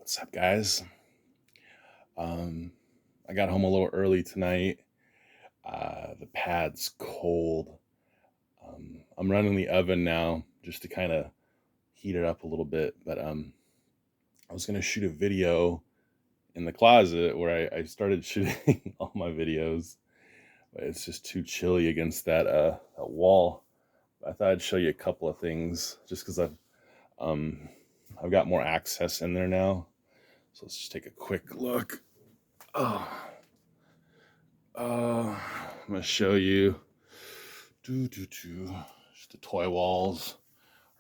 What's up, guys? Um, I got home a little early tonight. The pad's cold. I'm running the oven now just to kind of heat it up a little bit. But I was gonna shoot a video in the closet where I started shooting all my videos, but it's just too chilly against that wall. I thought I'd show you a couple of things just because um I've got more access in there now. So let's just take a quick look. Oh, I'm gonna show you. Just the toy walls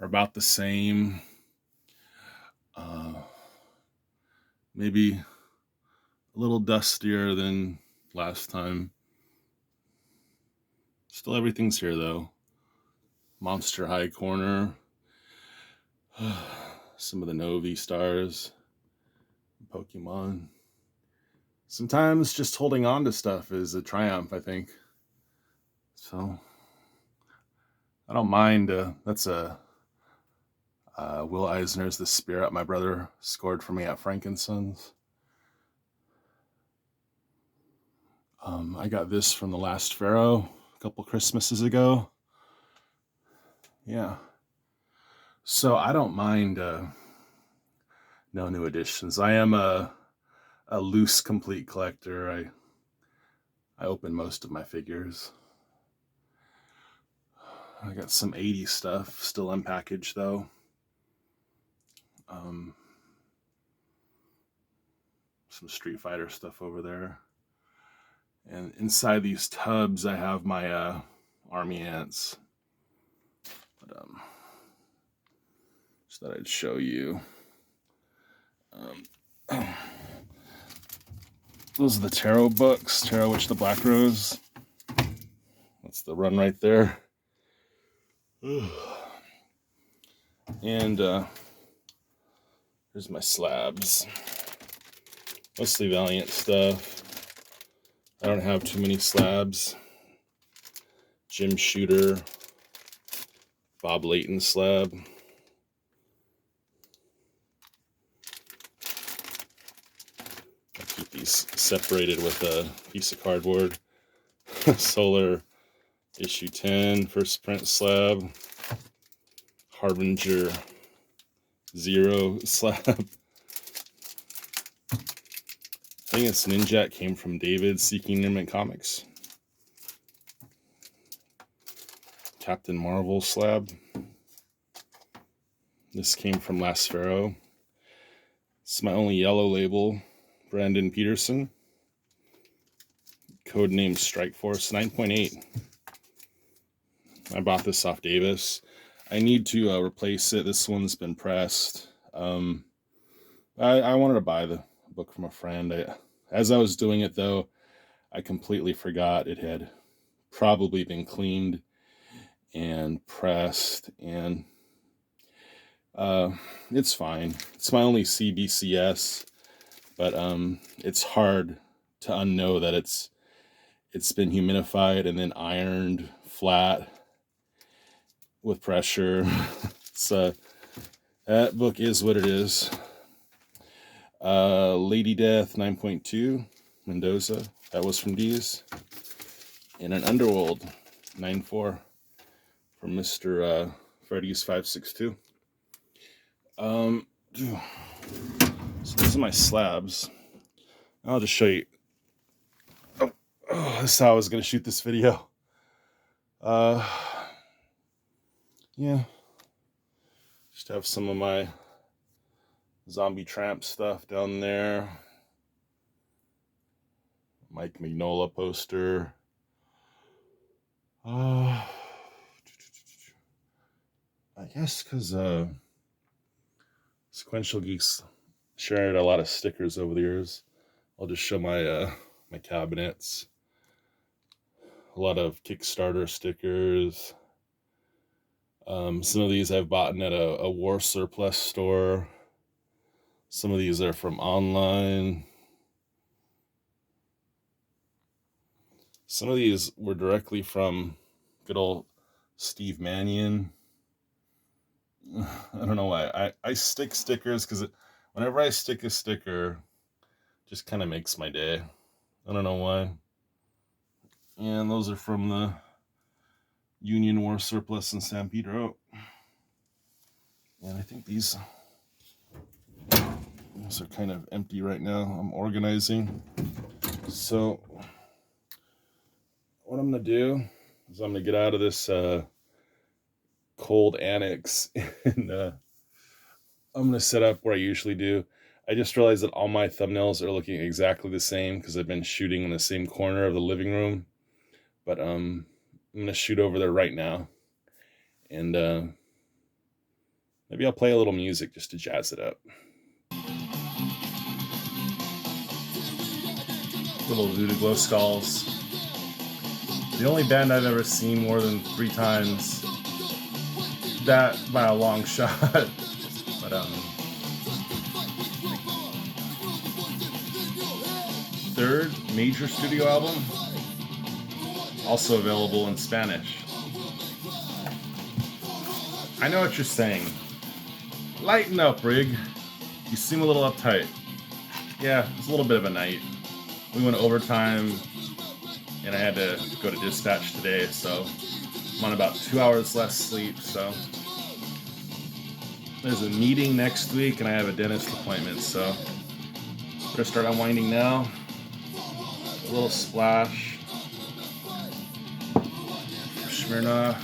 are about the same. Uh, Maybe a little dustier than last time. Still, everything's here though. Monster High corner. Some of the Novi stars. Pokemon. Sometimes just holding on to stuff is a triumph, I think. So I don't mind. That's a Will Eisner's The Spirit my brother scored for me at Frankenson's. I got this from the last Pharaoh a couple Christmases ago. Yeah. So I don't mind no new additions. I am a loose complete collector. I open most of my figures. I got some 80s stuff still unpackaged though. Some Street Fighter stuff over there. And inside these tubs I have my army ants. But just thought I'd show you. Those are the tarot books, Tarot Witch the Black Rose. That's the run right there. And here's my slabs. Mostly Valiant stuff. I don't have too many slabs. Jim Shooter, Bob Layton slab. I keep these separated with a piece of cardboard. Solar issue 10, first print slab. Harbinger 0 slab. I think it's Ninja. It came from David Seeking Nirman Comics. Captain Marvel slab. This came from Last Pharaoh. It's my only yellow label. Brandon Peterson. Codename Strike Force 9.8. I bought this off Davis. I need to replace it. This one's been pressed. I wanted to buy the book from a friend. As I was doing it though, I completely forgot it had probably been cleaned and pressed, and it's fine. It's my only CBCS, but it's hard to unknow that it's been humidified and then ironed flat with pressure. So that book is what it is. Lady Death 9.2 Mendoza, that was from D's. And an Underworld 9.4 from Mr. Freddy's 562. So these are my slabs. I'll just show you. Oh, this is how I was gonna shoot this video. Yeah. Just have some of my Zombie Tramp stuff down there. Mike Mignola poster. I guess because Sequential Geeks shared a lot of stickers over the years. I'll just show my my cabinets. A lot of Kickstarter stickers. Some of these I've bought at a war surplus store. Some of these are from online. Some of these were directly from good old Steve Mannion. I don't know why. I stick stickers because Whenever I stick a sticker, just kind of makes my day. I don't know why. And those are from the Union War surplus in San Pedro. And I think these are kind of empty right now. I'm organizing. So what I'm going to do is I'm going to get out of this cold annex and I'm going to set up where I usually do. I just realized that all my thumbnails are looking exactly the same because I've been shooting in the same corner of the living room. But I'm going to shoot over there right now. And maybe I'll play a little music just to jazz it up. Little Voodoo Glow Skulls. The only band I've ever seen more than 3 times. That by a long shot. But third major studio album, also available in Spanish. I know what you're saying. Lighten up, Rig. You seem a little uptight. Yeah, it's a little bit of a night. We went overtime, and I had to go to dispatch today, so I'm on about 2 hours less sleep, so there's a meeting next week, and I have a dentist appointment, so better start unwinding now. A little splash. Smirnoff.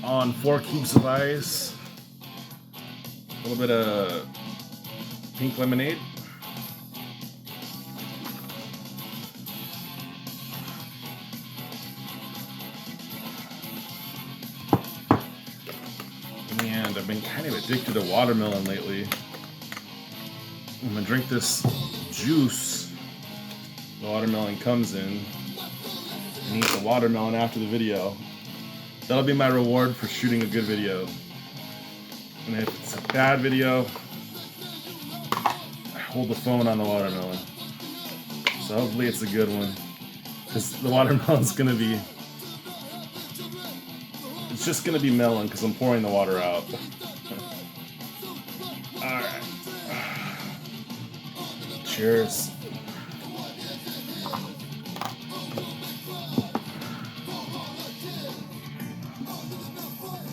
On 4 cubes of ice. A little bit of pink lemonade. And I've been kind of addicted to watermelon lately. I'm gonna drink this juice the watermelon comes in and eat the watermelon after the video. That'll be my reward for shooting a good video. And if it's a bad video, I hold the phone on the watermelon. So hopefully it's a good one. Because the watermelon's gonna be... It's just gonna be melon because I'm pouring the water out. Alright. Cheers.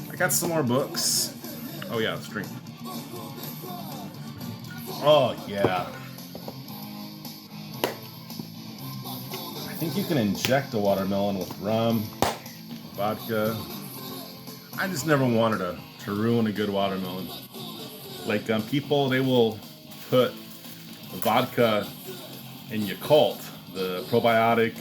I got some more books. Oh yeah, let's drink. Oh yeah. I think you can inject a watermelon with rum, vodka. I just never wanted to ruin a good watermelon. Like people, they will put vodka in Yakult, the probiotic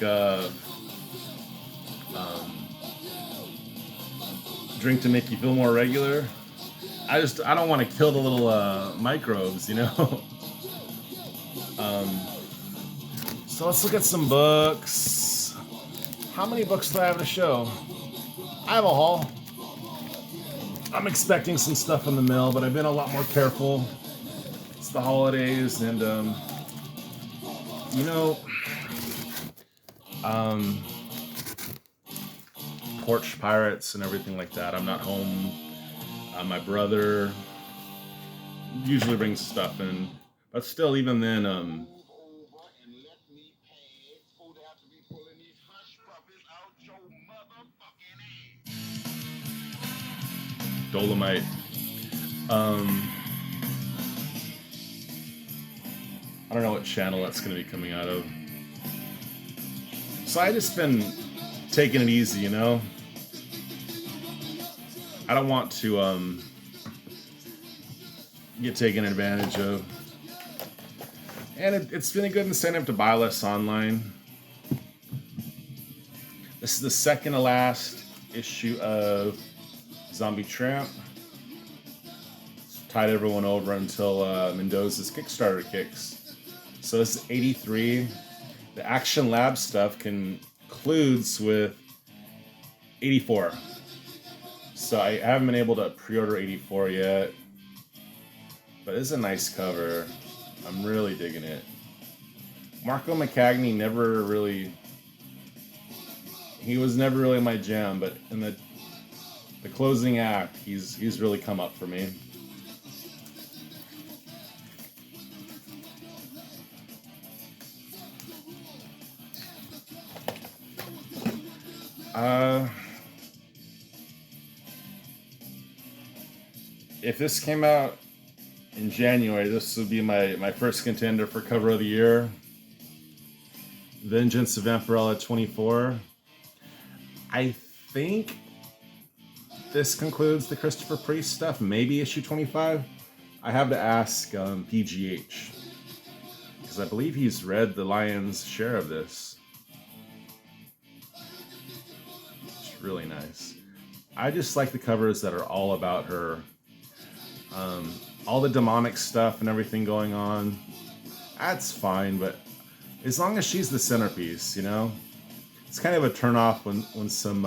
drink to make you feel more regular. I don't want to kill the little microbes, you know. So let's look at some books. How many books do I have to show? I have a haul. I'm expecting some stuff in the mail, but I've been a lot more careful. It's the holidays, and you know, porch pirates and everything like that. I'm not home. My brother usually brings stuff in, but still, even then, Dolomite. I don't know what channel that's going to be coming out of. So I just been taking it easy, you know. I don't want to get taken advantage of. And it's been a good incentive to buy less online. This is the second to last issue of Zombie Tramp. It's tied everyone over until Mendoza's Kickstarter kicks. So this is 83. The Action Lab stuff concludes with 84. So I haven't been able to pre-order 84 yet. But it's a nice cover. I'm really digging it. Marco McCagney he was never really my jam, but in the closing act, he's really come up for me. Uh, if this came out in January, this would be my first contender for cover of the year. Vengeance of Vampirella 24. I think this concludes the Christopher Priest stuff. Maybe issue 25. I have to ask PGH, because I believe he's read the lion's share of this. It's really nice. I just like the covers that are all about her. All the demonic stuff and everything going on, that's fine, but as long as she's the centerpiece, you know? It's kind of a turnoff when some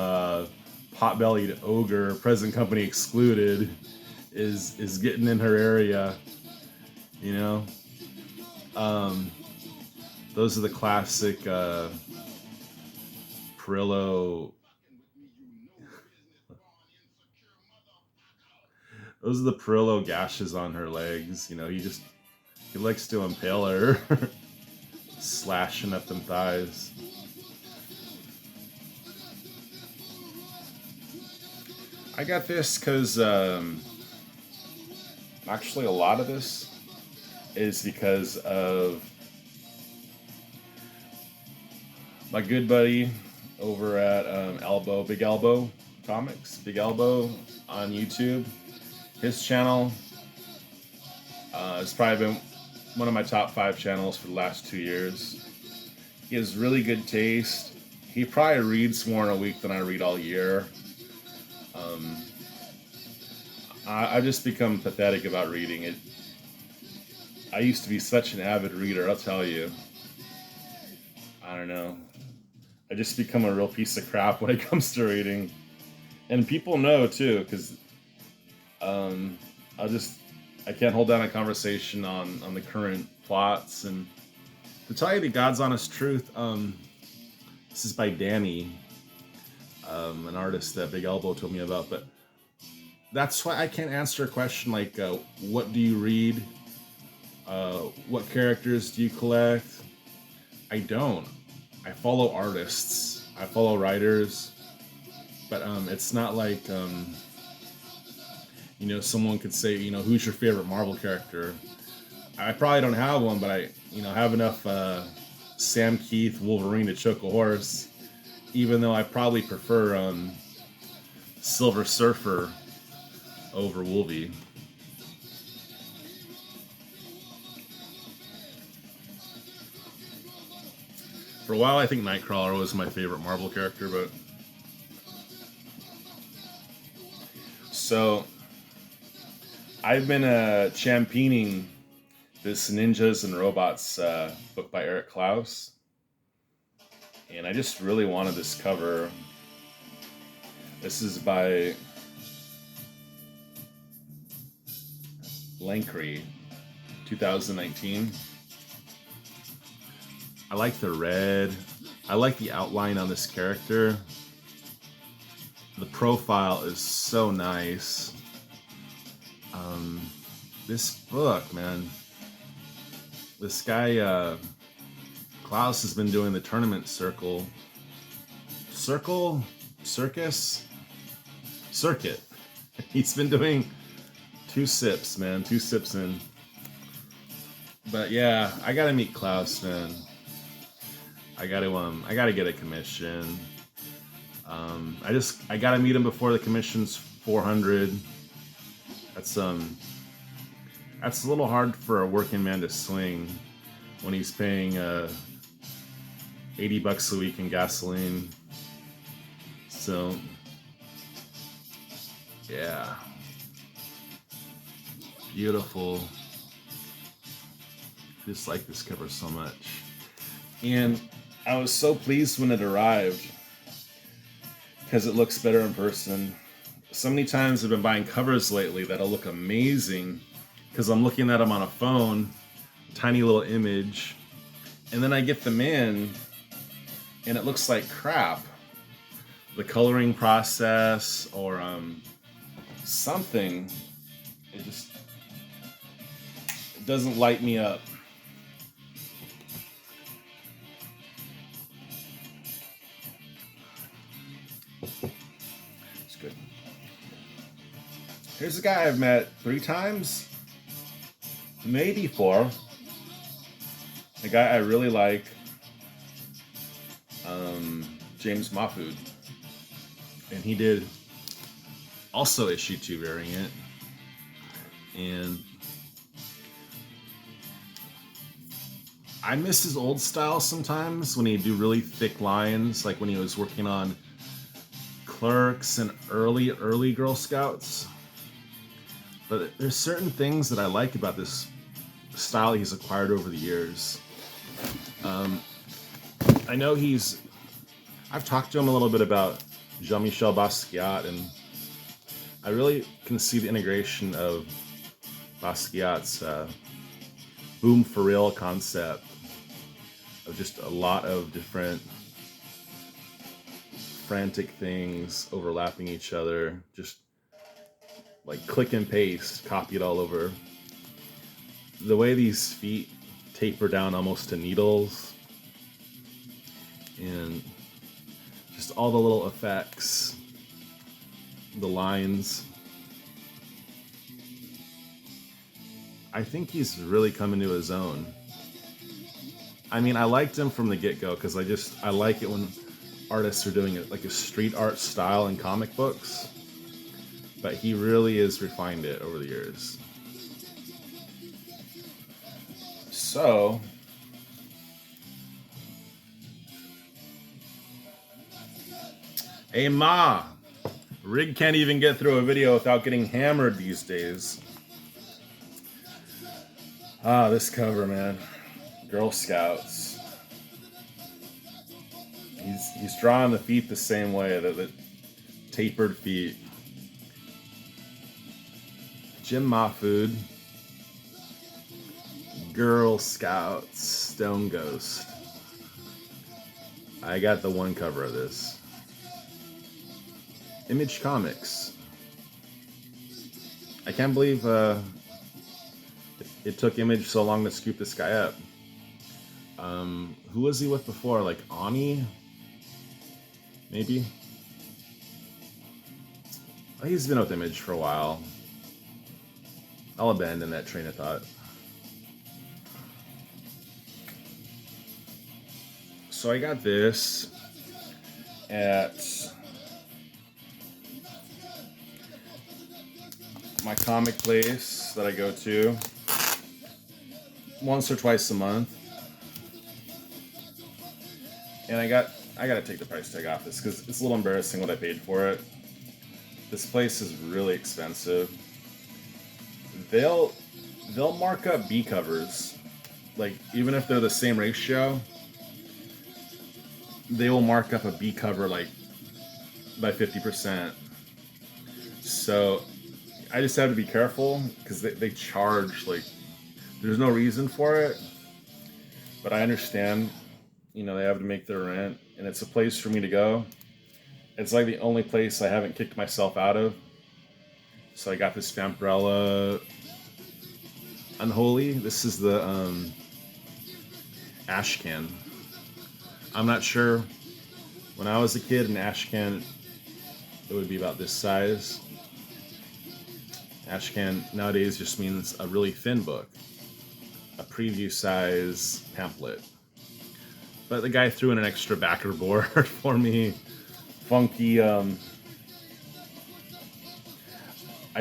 pot-bellied ogre, present company excluded, is getting in her area, you know? Those are the classic Perillo. Those are the Perillo gashes on her legs. You know, he likes to impale her, slashing up them thighs. I got this because actually a lot of this is because of my good buddy over at Big Elbow Comics, Big Elbow on YouTube. His channel has probably been one of my top 5 channels for the last 2 years. He has really good taste. He probably reads more in a week than I read all year. I just become pathetic about reading it. I used to be such an avid reader, I'll tell you. I don't know. I just become a real piece of crap when it comes to reading. And people know too, because I can't hold down a conversation on the current plots. And to tell you the God's honest truth, this is by Danny, an artist that Big Elbow told me about. But that's why I can't answer a question like, what do you read? What characters do you collect? I don't. I follow artists. I follow writers. But it's not like... you know, someone could say, you know, who's your favorite Marvel character? I probably don't have one, but I, you know, have enough Sam Keith Wolverine to choke a horse. Even though I probably prefer Silver Surfer over Wolvie. For a while, I think Nightcrawler was my favorite Marvel character, but so I've been championing this Ninjas and Robots book by Eric Klaus, and I just really wanted this cover. This is by Lankry, 2019. I like the red. I like the outline on this character. The profile is so nice. This book, man. This guy, Klaus, has been doing the tournament circuit. He's been doing 2 sips, man. 2 sips in. But yeah, I gotta meet Klaus, man. I gotta get a commission. I gotta meet him before the commission's 400. That's a little hard for a working man to swing when he's paying $80 a week in gasoline. So yeah, beautiful. Just like this cover so much, and I was so pleased when it arrived because it looks better in person. So many times I've been buying covers lately that'll look amazing because I'm looking at them on a phone, tiny little image, and then I get them in and it looks like crap. The coloring process or something, it doesn't light me up. Here's a guy I've met 3 times, maybe 4. A guy I really like, James Mahfood, and he did also issue 2 variant, and I miss his old style sometimes when he'd do really thick lines, like when he was working on Clerks and early Girl Scouts. But there's certain things that I like about this style he's acquired over the years. I know I've talked to him a little bit about Jean-Michel Basquiat, and I really can see the integration of Basquiat's boom for real concept of just a lot of different frantic things overlapping each other, just like click and paste, copy it all over. The way these feet taper down almost to needles, and just all the little effects, the lines. I think he's really come into his own. I mean, I liked him from the get-go because I like it when artists are doing it like a street art style in comic books, but he really has refined it over the years. So, hey Ma, Rig can't even get through a video without getting hammered these days. Ah, this cover, man. Girl Scouts. He's drawing the feet the same way, the tapered feet. Jim Mahfood. Girl Scouts. Stone Ghost. I got the one cover of this. Image Comics. I can't believe it took Image so long to scoop this guy up. Who was he with before? Like Ani? Maybe? Oh, he's been with Image for a while. I'll abandon that train of thought. So I got this at my comic place that I go to once or twice a month. And I gotta take the price tag off this because it's a little embarrassing what I paid for it. This place is really expensive. They'll mark up B covers, like even if they're the same ratio, they will mark up a B cover like by 50%. So I just have to be careful because they charge like there's no reason for it, but I understand. You know, they have to make their rent, and it's a place for me to go. It's like the only place I haven't kicked myself out of. So I got this Vampirella Unholy. This is the ash can. I'm not sure. When I was a kid, an ash can, it would be about this size. Ash can nowadays just means a really thin book, a preview size pamphlet. But the guy threw in an extra backer board for me. Funky. I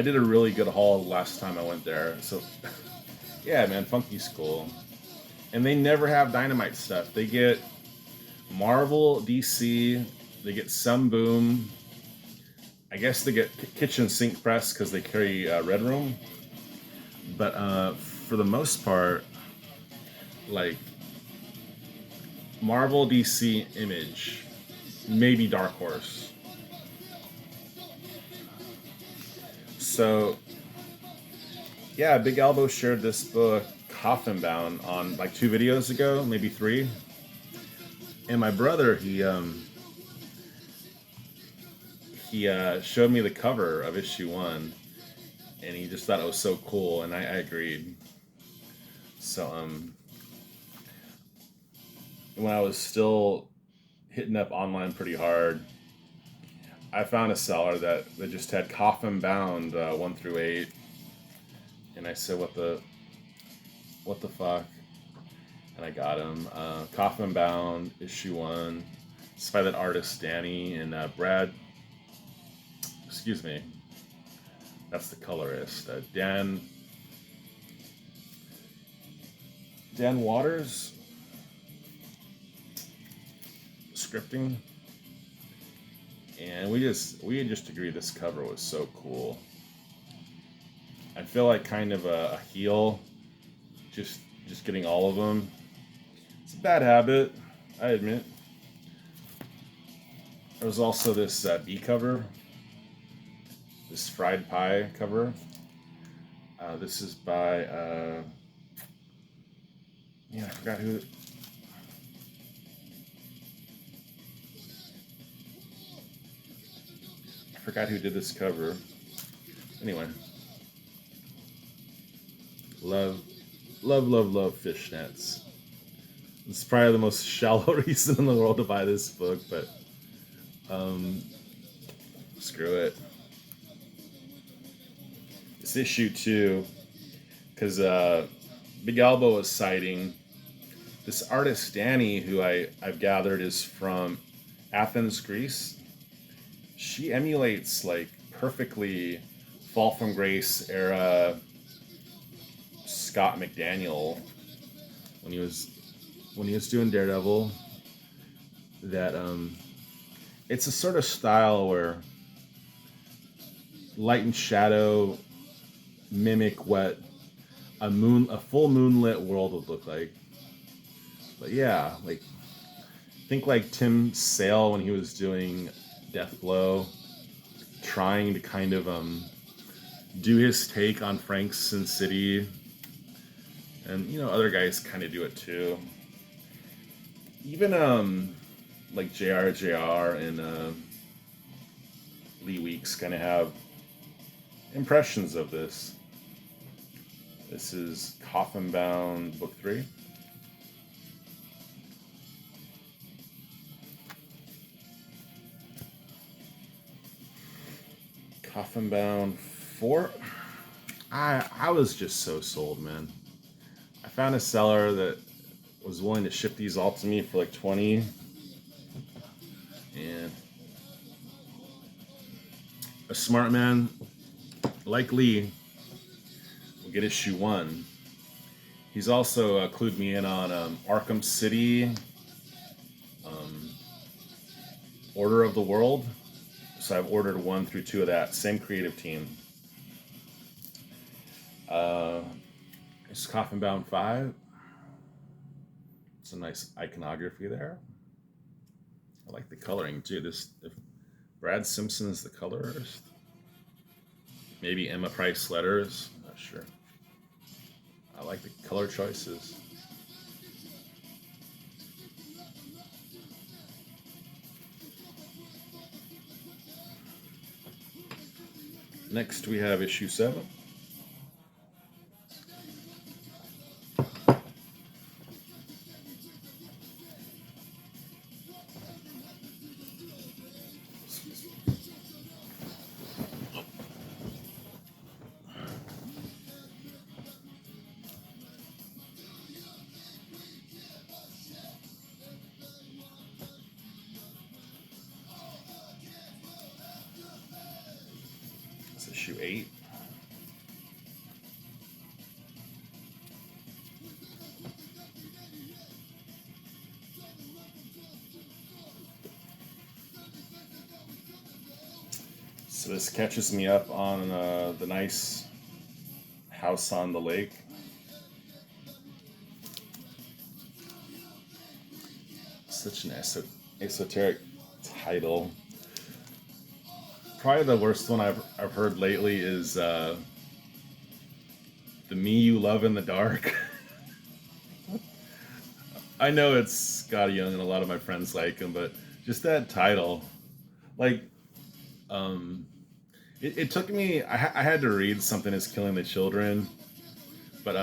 did a really good haul last time I went there. So, yeah, man, Funky's cool. And they never have Dynamite stuff. They get Marvel, DC. They get some Boom. I guess they get Kitchen Sink Press because they carry Red Room. But for the most part, like Marvel, DC, Image, maybe Dark Horse. So, yeah, Big Elbow shared this book, Coffin Bound, on like 2 videos ago, maybe 3. And my brother, he showed me the cover of issue 1, and he just thought it was so cool, and I agreed. So, when I was still hitting up online pretty hard, I found a seller that just had coffin bound 1 through 8, and I said, what the fuck? And I got him. Coffin bound issue 1. It's by that artist Danny and Brad. Excuse me. That's the colorist. Dan Waters. Scripting. And we just agreed this cover was so cool. I feel like kind of a heel, just getting all of them. It's a bad habit, I admit. There was also this bee cover, this fried pie cover. This is by I forgot who. I forgot who did this cover. Anyway, love fishnets. It's probably the most shallow reason in the world to buy this book, but screw it. It's issue 2, because Big Elbow is citing this artist Danny, who I've gathered is from Athens, Greece. She emulates like perfectly Fall from Grace era Scott McDaniel when he was doing Daredevil. That it's a sort of style where light and shadow mimic what a full moonlit world would look like. But yeah, like think like Tim Sale when he was doing Deathblow, trying to kind of do his take on Frank's Sin City, and other guys kind of do it too. Even like JR and Lee Weeks kind of have impressions of this. This is Coffin Bound Book 3. Coffin Bound 4. I was just so sold, man. I found a seller that was willing to ship these all to me for like 20. And a smart man like Lee will get issue 1. He's also clued me in on Arkham City, Order of the World. So I've ordered 1 through 2 of that. Same creative team. It's Coffin Bound 5. It's a nice iconography there. I like the coloring too. If Brad Simpson's the colorist, maybe Emma Price letters. Not sure. I like the color choices. Next we have issue 7. It's issue 8. So this catches me up on the nice house on the lake. Such an esoteric title. Probably the worst one I've heard lately is The Me You Love in the Dark. I know it's Scotty Young and a lot of my friends like him, but just that title, like, it took me. I had to read Something Is Killing the Children, but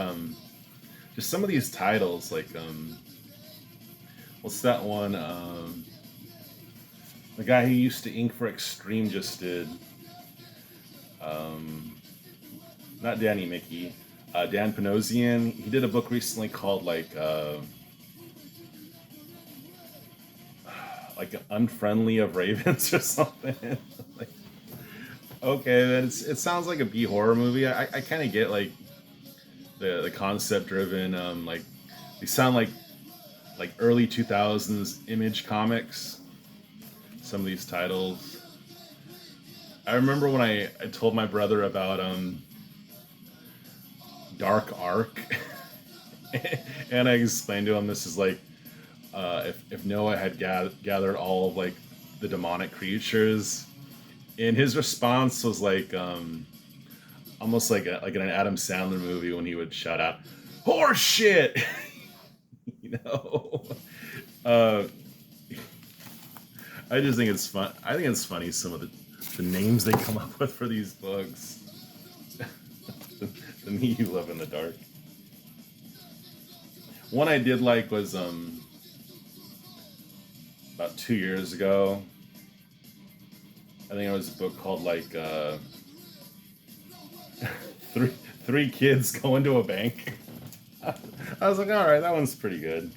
just some of these titles, like what's that one? The guy who used to ink for Extreme just did. Um, Not Danny Mickey. Dan Panosian. He did a book recently called like Unfriendly of Ravens or something. Like, okay, then it sounds like a B horror movie. I kind of get like the concept driven. Like they sound like early 2000s Image Comics. Some of these titles. I remember when I told my brother about Dark Ark, and I explained to him this is like if Noah had gathered all of like the demonic creatures, and his response was like almost like in an Adam Sandler movie when he would shout out "horse shit," you know. Uh, I just think it's fun. I think it's funny some of the names they come up with for these books. The Me You Love in the Dark. One I did like was about 2 years ago. I think it was a book called like three three kids go into a bank. I was like, all right, that one's pretty good.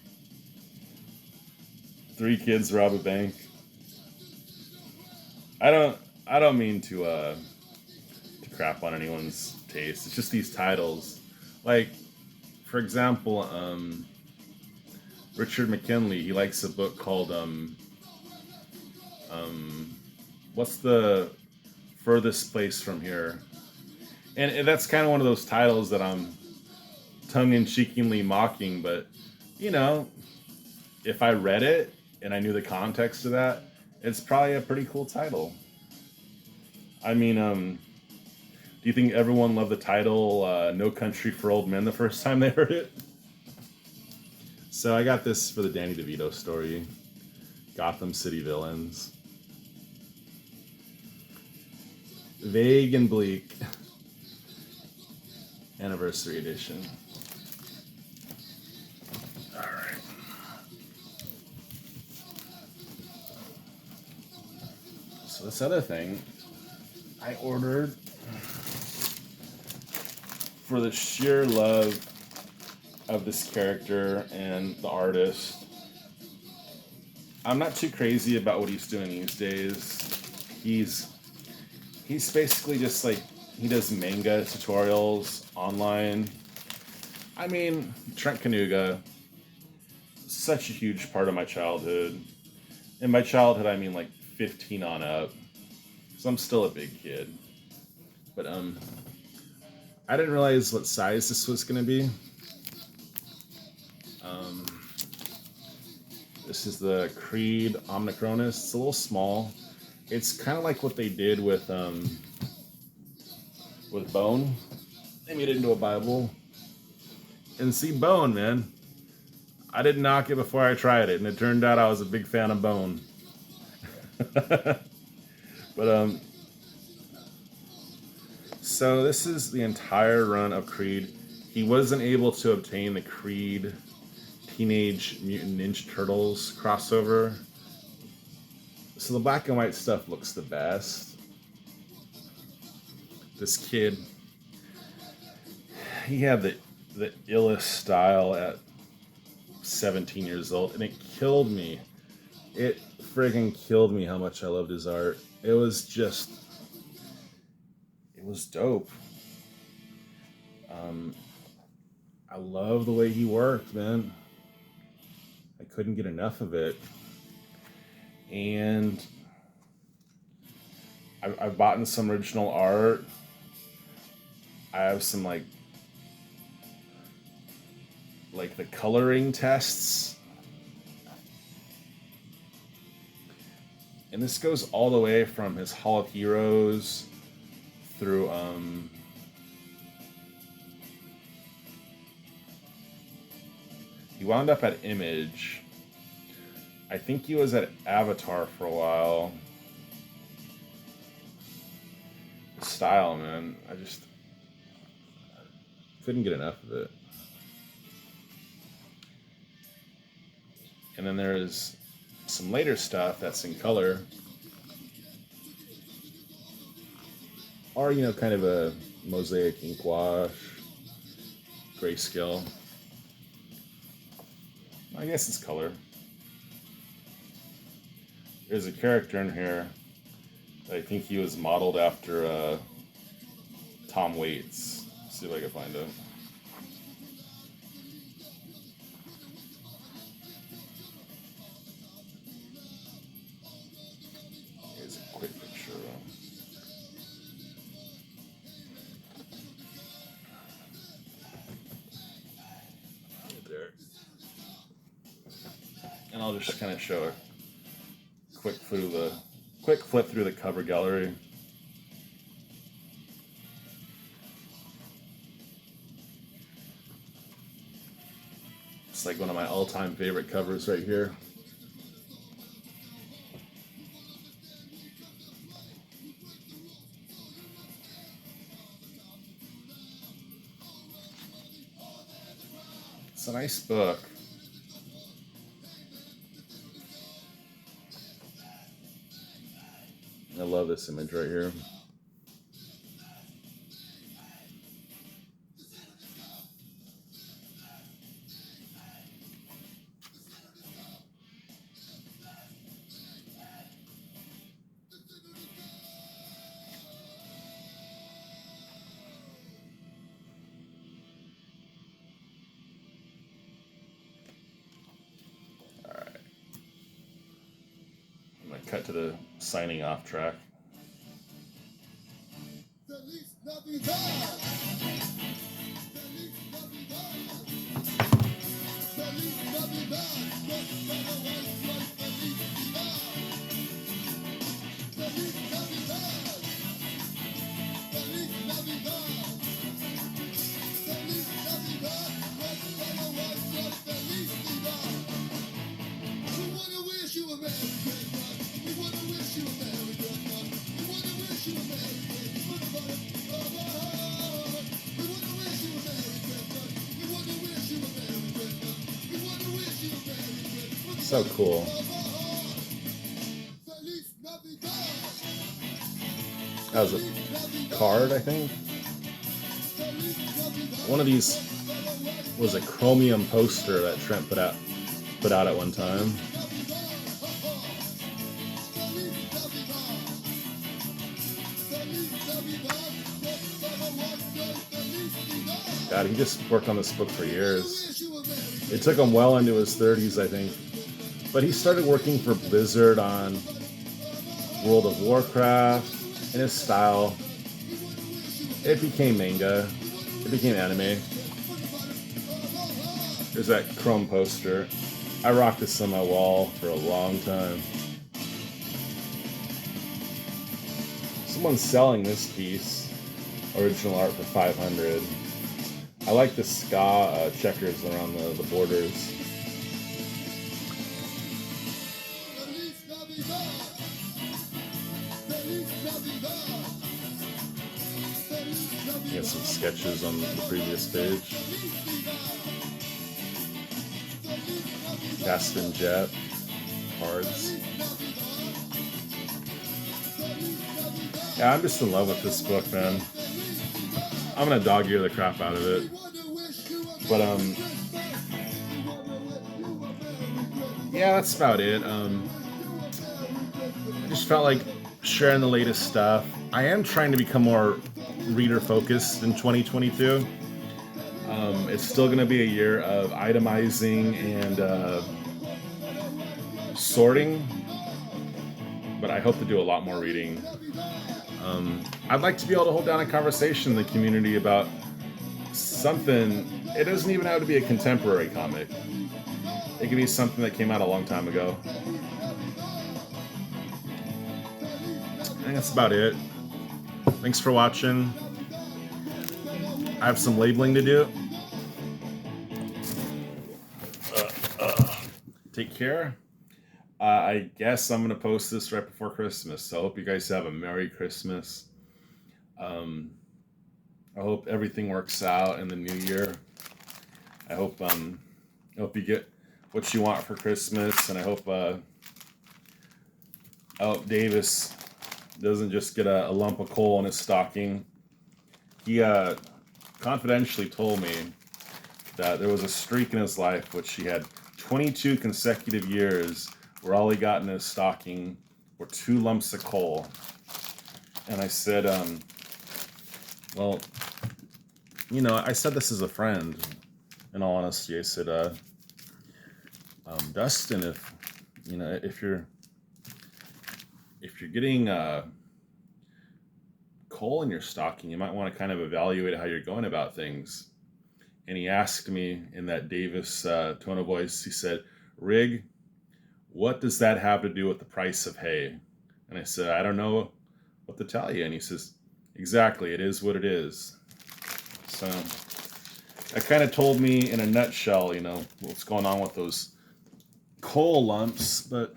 Three kids rob a bank. I don't mean to crap on anyone's taste. It's just these titles. Like, for example, Richard McKinley, he likes a book called what's the furthest place from here? And that's kind of one of those titles that I'm tongue-in-cheekingly mocking, but you know, if I read it and I knew the context of that, it's probably a pretty cool title. I mean, do you think everyone loved the title "No Country for Old Men" the first time they heard it? So I got this for the Danny DeVito story, Gotham City Villains. Vague and Bleak, Anniversary Edition. All right. So this other thing I ordered for the sheer love of this character and the artist. I'm not too crazy about what he's doing these days. He's basically just like he does manga tutorials online. I mean, Trent Kanuga, such a huge part of my childhood. In my childhood, I mean like 15 on up. So I'm still a big kid. But I didn't realize what size this was going to be. This is the Creed Omnicronus. It's a little small. It's kind of like what they did with Bone. They made it into a Bible. And see, Bone, man, I didn't knock it before I tried it, and it turned out I was a big fan of Bone. But so this is the entire run of Creed. He wasn't able to obtain the Creed Teenage Mutant Ninja Turtles crossover. So the black and white stuff looks the best. This kid, he had the illest style at 17 years old, and it killed me. It friggin' killed me how much I loved his art. It was dope. I love the way he worked, man. I couldn't get enough of it. And I've bought in some original art. I have some like the coloring tests. And this goes all the way from his Hall of Heroes through he wound up at Image. I think he was at Avatar for a while. Style, man. I just couldn't get enough of it. And then there's some later stuff that's in color. or, you know, kind of a mosaic ink wash, grayscale. I guess it's color. There's a character in here that I think he was modeled after Tom Waits. Let's see if I can find it. Here's a quick picture of him. Right there. And I'll just kind of show a quick flip through the cover gallery. It's like one of my all-time favorite covers right here. It's a nice book. I love this image right here. Cut to the signing off track. So cool. That was a card, I think. One of these was a chromium poster that Trent put out at one time. God, he just worked on this book for years. It took him well into his 30s, I think. But he started working for Blizzard on World of Warcraft, and his style, it became manga, it became anime. There's that chrome poster. I rocked this on my wall for a long time. Someone's selling this piece, original art, for $500. I like the ska checkers around the borders. Got some sketches on the previous page. Caston Jet cards. Yeah, I'm just in love with this book, man. I'm gonna dog ear the crap out of it. But yeah, that's about it. I just felt like sharing the latest stuff. I am trying to become more reader focused in 2022. It's still going to be a year of itemizing and sorting, but I hope to do a lot more reading. I'd like to be able to hold down a conversation in the community about something. It doesn't even have to be a contemporary comic. It could be something that came out a long time ago. I think that's about it. Thanks for watching. I have some labeling to do. Take care. I guess I'm going to post this right before Christmas, so I hope you guys have a Merry Christmas. I hope everything works out in the new year. I hope you get what you want for Christmas, and I hope Davis doesn't just get a lump of coal in his stocking. He confidentially told me that there was a streak in his life which he had 22 consecutive years where all he got in his stocking were 2 lumps of coal. And I said, well, you know, I said this as a friend. In all honesty, I said, Dustin, if you know, if you're getting coal in your stocking, you might want to kind of evaluate how you're going about things. And he asked me in that Davis tone of voice, he said, Rig, what does that have to do with the price of hay? And I said, I don't know what to tell you. And he says, exactly, it is what it is. So that kind of told me in a nutshell, you know, what's going on with those coal lumps. But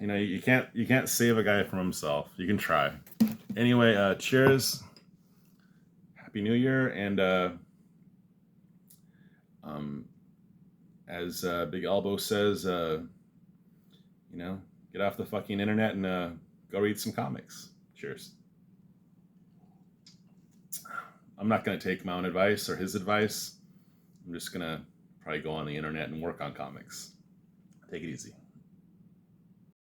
you know, you can't save a guy from himself. You can try. Anyway, cheers. Happy New Year, and as Big Elbow says, you know, get off the fucking internet and go read some comics. Cheers. I'm not going to take my own advice or his advice. I'm just going to probably go on the internet and work on comics. Take it easy.